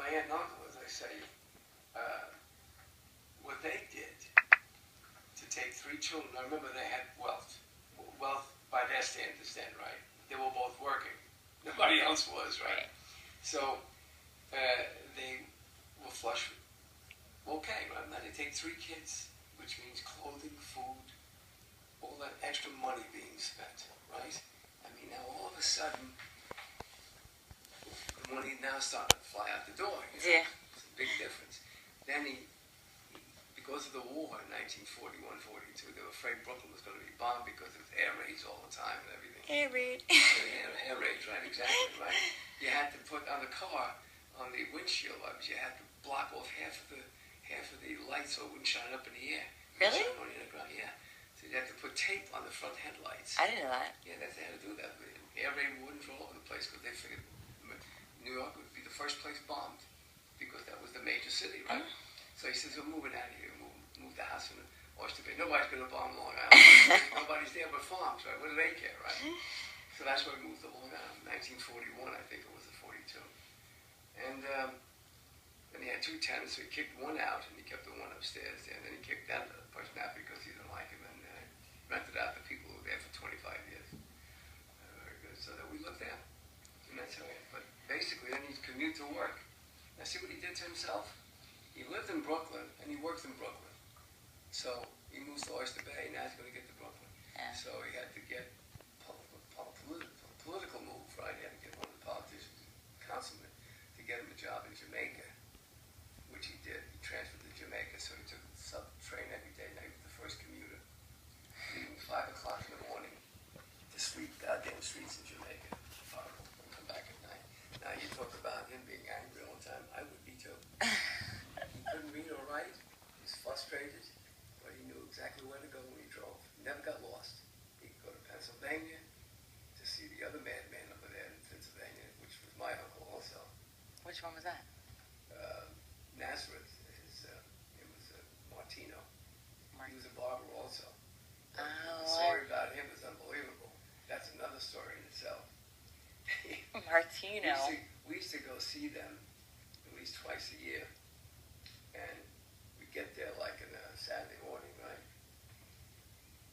my aunt and uncle, as I say, what they did to take 3 children. I remember they had wealth by their standards then, right? They were both working. Nobody else was, right? So they were flush. Okay, right? Now they take 3 kids, which means clothing, food, all that extra money being spent, right? I mean, now all of a sudden, the money now started to fly out the door. You know? Yeah. It's a big difference. Then because of the war in 1941-42, they were afraid Brooklyn was going to be bombed because of air raids all the time and everything. Air raid. Air raids, right? Exactly, right? You had to put on the car, on the windshield wipers, you had to block off half of the lights so it wouldn't shine up in the air. Really? Shine on the ground, yeah. So you had to put tape on the front headlights. I didn't know that. Yeah, they had to do that. Air raid wardens all over the place because they figured New York would be the first place bombed because that was the major city, right? So he says, we're moving out of here. Move the house in Oyster Bay. Nobody's going to bomb Long Island. Nobody's there but farms, right? What do they care, right? So that's why we moved to Long Island. 1941, I think it was, or 42. And then he had 2 tenants, so he kicked one out, and he kept the one upstairs there. And then he kicked that person out because he didn't like him, and rented out to people who were there for 25 years. Very good. So that we lived there. And that's how but basically, then he'd commute to work. Now, see what he did to himself? He lived in Brooklyn, and he worked in Brooklyn. So he moves to Oyster Bay, now he's going to get to Brooklyn. Yeah. So he had to get political move, right? He had to get one of the politicians, councilman, to get him a job in Jamaica, which he did. He transferred to Jamaica, so he took the sub train every day. Now he was the first commuter, leaving 5 o'clock in the morning to sweep goddamn streets in Jamaica. Horrible. And come back at night. Now you talk about him being angry all the time. I would be too. He couldn't read or write. He was frustrated, but he knew exactly where to go when he drove. He never got lost. He could go to Pennsylvania to see the other madman over there in Pennsylvania, which was my uncle also. Which one was that? Nazareth. It was Martino. He was a barber also. Oh. The story about him is unbelievable. That's another story in itself. Martino. We used to go see them at least twice a year. And we get there like on a Saturday morning, right?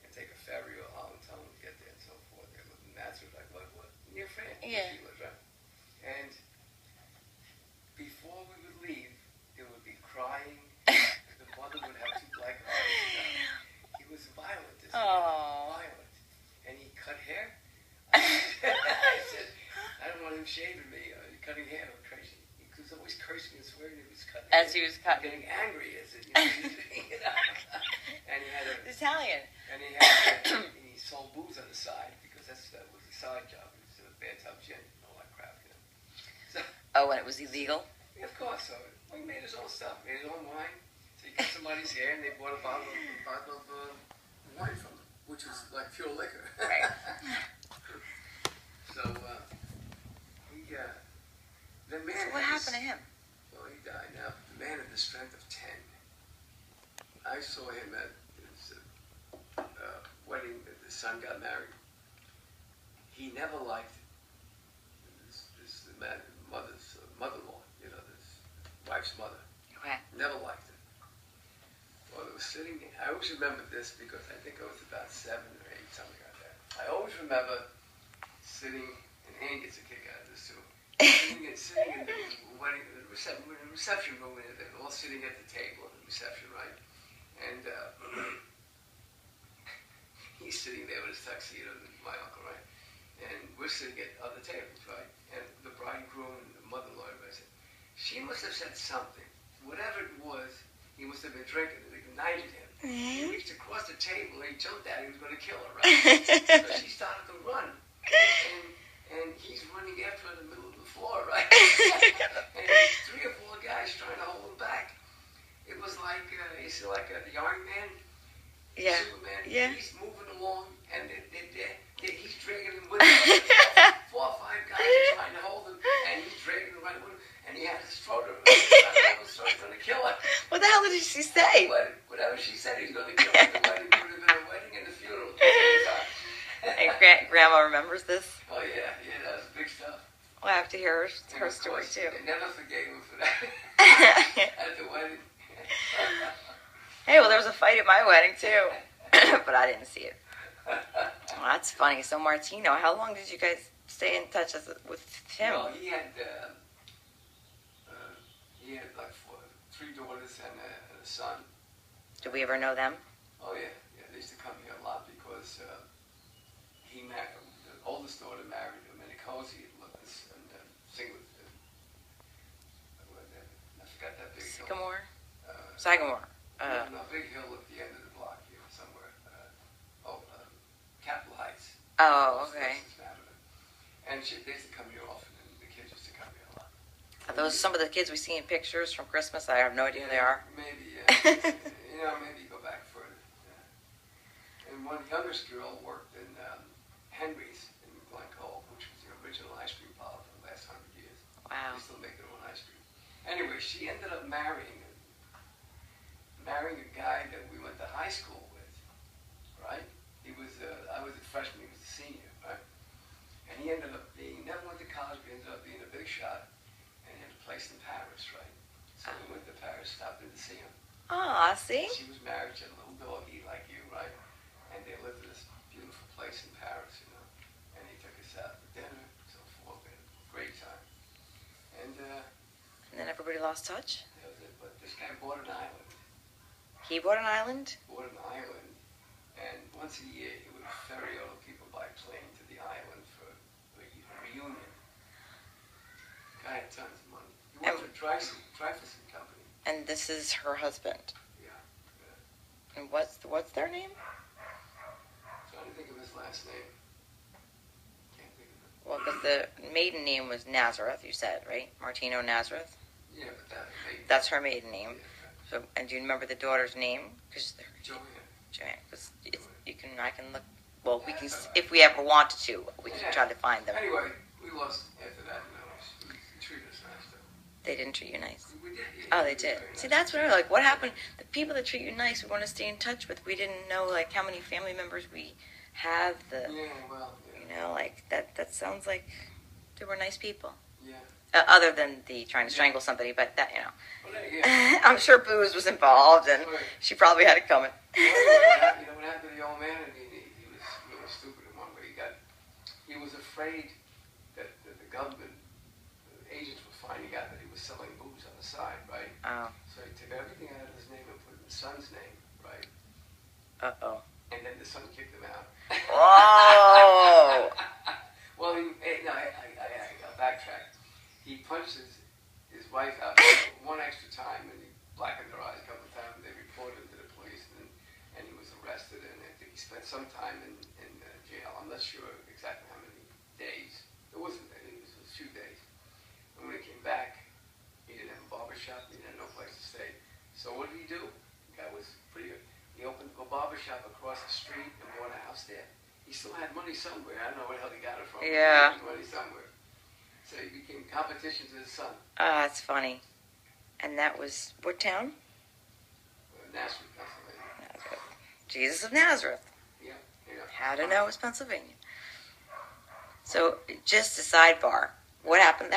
And take a ferry or Holland Tunnel to get there and so forth. They live in Nazareth, like what? Near France. Yeah. Right? And before we would leave, there would be crying. The mother would have 2 black eyes. He was violent, this man. Violent. And he cut hair. I said, I don't want him shaving me. Cutting hair, I'm crazy. He was always cursing and swearing. He was cutting As hair. he was cutting. Getting angry as it, you know. And he had Italian. And he sold booze on the side because that was a side job. It was a bad top gin and all that crap, you know. So, Oh, when it was illegal? yeah, of course. So he made his own stuff, made his own wine. So he cut somebody's hair, and they bought a bottle of wine from him, which was like pure liquor. Right. So the man. So what happened to him? Well, he died. Now, the man had the strength of 10. I saw him at his wedding. The son got married. He never liked this mother-in-law, you know, this wife's mother. Okay. Never liked it. Well, it was sitting. I always remember this because I think I was about 7 or 8, something like that. I always remember sitting, and Annie gets a kick out of this too. Sitting in the wedding, the reception room, and they're all sitting at the table at the reception, right? And he's sitting there with his tuxedo, my uncle, right? And we're sitting at other tables, right? And the bridegroom and the mother-in-law, I said, she must have said something. Whatever it was, he must have been drinking. It ignited him. He reached across the table and he jumped at her. He was going to kill her, right? So she started to run. And he's running after her in the middle of the floor, right? And there's 3 or 4 guys trying to hold him back. It was like, you see, like the Iron Man, Superman. Yeah. He's moving along, and he's dragging him with him. 4 or 5 guys are trying to hold him, and he's dragging him right with him, and he had his throat around him. I was going to kill her. What the hell did she say? Whatever she said, he was going to kill her. The wedding would have been a wedding and a funeral. And Grandma remembers this? Oh, yeah, that was big stuff. We'll have to hear And her of story course, too. they never forgave him for that at the wedding. Hey, well, there was a fight at my wedding too, but I didn't see it. Well, that's funny. So Martino, how long did you guys stay in touch with him? Well, he had like three daughters and a son. Did we ever know them? Oh yeah, they used to come here a lot because he married the oldest daughter married a Menicosi and sing with I forgot that big hill. Sycamore? Sagamore. No, big hill at the end of the block here somewhere. Capitol Heights. Oh, okay. And they used to come here often, and the kids used to come here a lot. Are those some of the kids we see in pictures from Christmas? I have no idea who they are. Maybe, yeah. Maybe go back further. Yeah. And one youngest girl worked in Henry's in Glencoe, which was the original ice cream parlor for the last 100 years. Wow. They still make their own ice cream. Anyway, she ended up marrying a guy that we went to high school with, right? I was a freshman, he was a senior, right? And he ended up never went to college, but he ended up being a big shot, and he had a place in Paris, right? So we went to Paris, stopped in to see him. Ah, see? She was married to a little doggy like you, right? And they lived in this beautiful place in Paris, and he took us out for dinner, so forth, we had a great time. And then everybody lost touch? that was it, but this guy bought an island. He bought an island? Bought an island, and once a year he would ferry all the people by plane to the island for a reunion. Guy had tons of money. He worked for Dreyfus and Company. And this is her husband. Yeah. And what's their name? Trying to think of his last name. Can't think of it. Well, because the maiden name was Nazareth, you said, right? Martino Nazareth? Yeah, but that's her maiden name. Yeah. So, and do you remember the daughter's name? Because Joanne. because I can look. Well, we can if we ever wanted to, we can try to find them. Anyway, we lost after that. We treated us nice though. They didn't treat you nice. We did. Oh, they did. See, that's what I like. What happened? The people that treat you nice, we want to stay in touch with. We didn't know like how many family members we have. Yeah, well, yeah. You know, like that. That sounds like they were nice people. Yeah. Other than the trying to strangle somebody, but that Well, yeah. I'm sure booze was involved, and she probably had it coming. Well, what happened to the old man? I mean, he was really stupid in one way. He was afraid that the government agents were finding out that he was selling booze on the side, right? Oh. So he took everything out of his name and put it in his son's name, right? Uh-oh. And then the son kicked him out. Whoa! Well, I'll backtrack. He punched his wife out one extra time, and he blackened her eyes a couple of times. They reported him to the police, and he was arrested, and I think he spent some time in jail. I'm not sure exactly how many days. It wasn't. I think it was a few days. And when he came back, he didn't have a barber shop. He had no place to stay. So what did he do? The guy was pretty good. He opened a barber shop across the street and bought a house there. He still had money somewhere. I don't know where the hell he got it from. Yeah. He had money somewhere. So he became competition to his son. Ah, that's funny. And that was what town? Nazareth, Pennsylvania. Nazareth. Jesus of Nazareth. Yeah. How to know it's Pennsylvania. So, just a sidebar. What happened?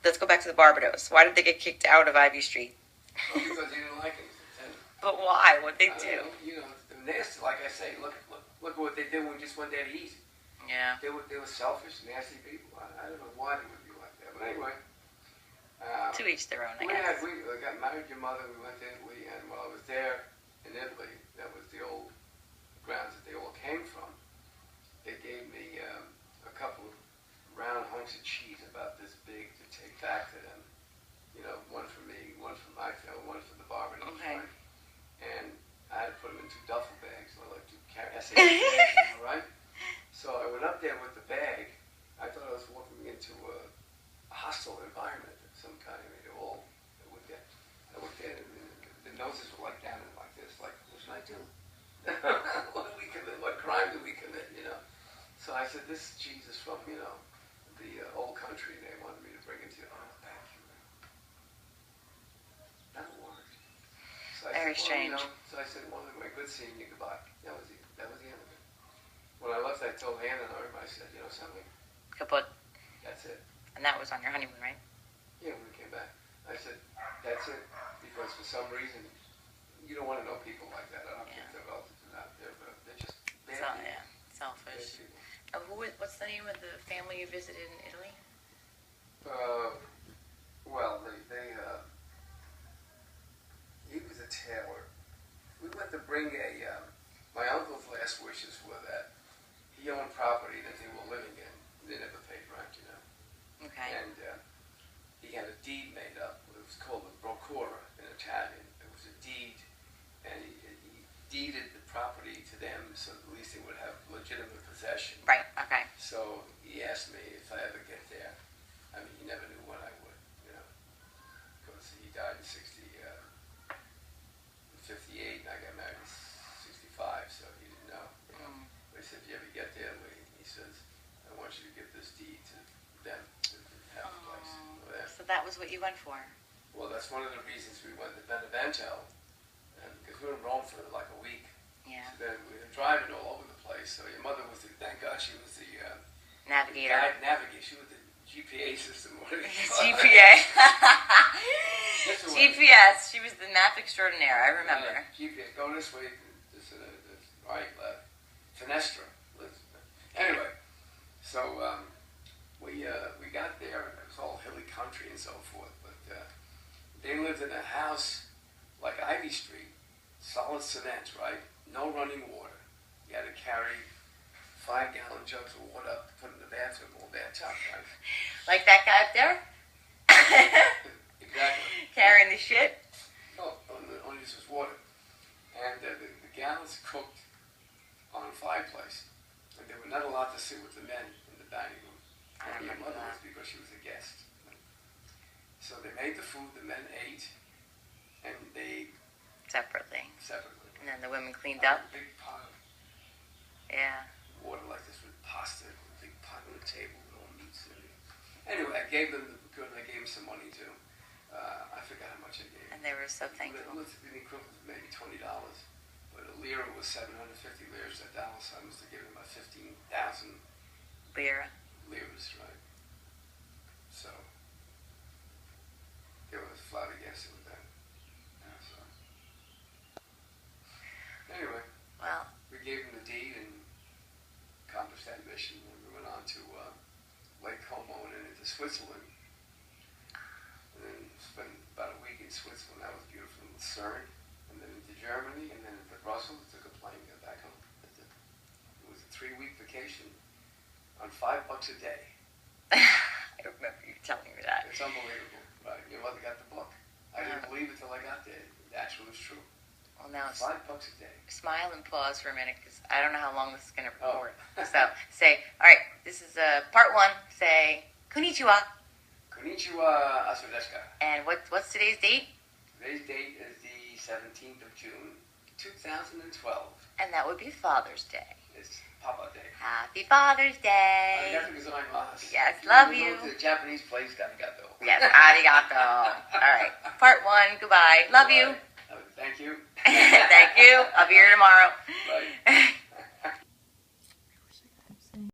Let's go back to the Barbados. Why did they get kicked out of Ivy Street? Well, because he didn't like it. But why? What'd they do? They're nasty. Like I say, look at what they did when we just went there to eat. Yeah. They were selfish, nasty people. I don't know why they would be like that. But anyway. To each their own, I guess. We got married to your mother. We went to Italy, and while I was there in Italy, that was the old grounds that they all came from. They gave me a couple of round hunks of cheese about this big to take back to them. One for me, one for my family, one for the Barbados. Okay. Right? And I had to put them in 2 duffel bags, so I like to carry SAT bags, right? So I went up there with the bag. I thought I was walking into a hostile environment of some kind. I mean, I looked at it, and the noses were like down and like this, like, what should I do? What did we commit? What crime did we commit? So I said, this cheese is from, the old country, and they wanted me to bring it to you. Oh, thank you. That worked. So Very strange. So I said, well, anyway, good seeing you. Goodbye. That was the end of it. When I left, I told Hannah and everybody, I said, something. Kaput. That's it. And that was on your honeymoon, right? Yeah, when we came back. I said, that's it. Because for some reason, you don't want to know people like that. I don't think they're relatives or not. They're just bad people. Yeah, selfish. Bad people. What's the name of the family you visited in Italy? Well, he was a tailor. We went to bring my uncle's last wishes were that he owned property that they were living in. They never paid rent, you know. Okay. And he had a deed made up. It was called a procura in Italian. It was a deed, and he deeded the property to them so at least they would have legitimate possession. Right, okay. So he asked me if I ever get there. I mean, he never knew when I would, you know, because he died in 58, and I got married in 65, so he didn't know. You know? But he said, if you ever get there, Lee, he says, I want you to give this deed to them to have a place. So that was what you went for? Well, that's one of the reasons we went to Benevento, because we were in Rome for like a week. Yeah. So then we were driving all over the place. So your mother was thank God she was the navigator. Navigator. She was the GPA system. GPA. GPS. She was the map extraordinaire. I remember. GPS. Go this way. This right, left. Finestra. Anyway, so we got there. It was all hilly country and so forth. But they lived in a house like Ivy Street, solid cement, right? No running water. You had to carry 5-gallon jugs of water up to put in the bathroom or bathtub, right? Like that guy up there? Exactly. Carrying the shit? No, only this was water. And the gallons cooked on a fireplace. And they were not allowed to sit with the men in the dining room. Only your mother was because she was a guest. So they made the food, the men ate, and they... Separately. And then the women cleaned up? A big pot of water like this with pasta, a big pot on the table with all meats in it. Anyway, I gave them some money too. I forgot how much I gave. And they were so thankful. It was the equivalent of maybe $20. But a lira was 750 liras. That dollar sign must have given about 15,000 liras, right? So they were flabbergasted with that. Yeah, so. Anyway, well, we gave him the deed and accomplished that mission. And we went on to Lake Como and then into Switzerland. And then spent about a week in Switzerland. That was beautiful. In Lucerne. And then into Germany. And then into Brussels. Took a plane to go back home. It was a 3-week vacation on $5 a day. I remember you telling me that. It's unbelievable. Right? Your mother got the book. I didn't believe it till I got there. It actually was true. Well, now it's $5 a day. Smile and pause for a minute because I don't know how long this is going to record. So say, all right, this is part 1. Say, konnichiwa. Konnichiwa, asodeshika. And what's today's date? Today's date is the 17th of June, 2012. And that would be Father's Day. It's Papa Day. Happy Father's Day. Arigato gozaimasu. Yes, love you. Go to the Japanese place, arigato. Yes, arigato. All right, part 1, goodbye. Love you. Thank you. Thank you. I'll be here tomorrow. Bye.